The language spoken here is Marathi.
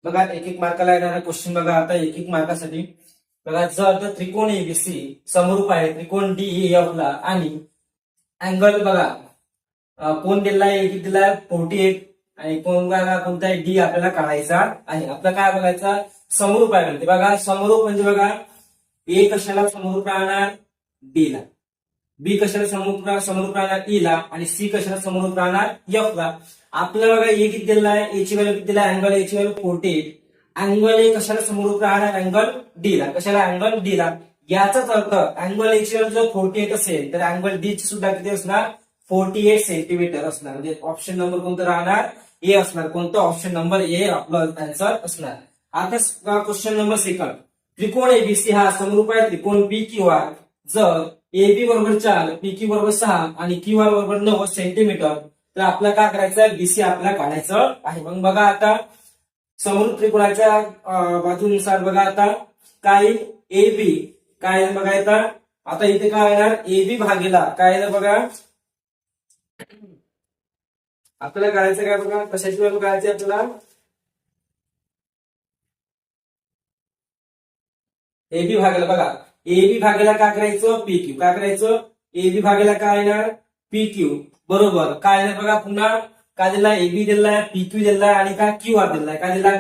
बघा एक एक मार्काला येणारा क्वेश्चन बघा आता एक एक मार्कासाठी. बघा जर त्रिकोण एबीसी समरूप आहे त्रिकोण DEF ला आणि अँगल बघा कोण दिलाय किती दिलाय 48 आणि कोण बघा कोणता आहे डी आपल्याला काढायचा आहे. आपलं काय बघायचा समरूप आहे म्हणजे बघा समरूप म्हणजे बघा ए कशाला समरूप राहणार डी ला, बी कशाला समरूप राहणार ई ला आणि सी कशाला समरूप राहणार एफ ला. आपल्याला बघा ए किती दिला आहे ए ची व्हॅल्यू किती दिला अँगल ए ची व्हॅल्यू 48. अँगल ए कशाला समरूप राहणार अँगल डी ला, कशाला अँगल डी ला. याचाच अर्थ अँगल ए ची व्हॅल्यू जर 48 असेल तर अँगल डी ची सुद्धा किती असणार 48 सेंटीमीटर असणार. म्हणजे ऑप्शन नंबर कोणतं राहणार ए असणार. कोणतं ऑप्शन नंबर ए आपलं आन्सर असणार. आता क्वेश्चन नंबर सेकंड. त्रिकोण एबीसी हा समरूप आहे त्रिकोण पी क्यू आर जर AB बरोबर 4 PQ बरोबर 6 आणि QR बरोबर 90 सेंटीमीटर तर आपल्याला काय करायचं BC आपल्याला काढायचं आहे. मग बघा आता समरूप त्रिकोणाच्या बाजूनुसार बघा आता काय AB काय बघा आता इथे काय येणार AB भागीला काय येणार बघा आपल्याला काढायचं काय बघा कशाची व्हॅल्यू काढायची आपल्याला AB भागीला बघा AB भागीला काय करायचं PQ काय करायचं AB भागीला काय येणार PQ बरोबर काय येणार बघा पुन्हा काय दिलाय AB दिलाय PQ दिलाय आणि काय QR दिलाय काय दिलाय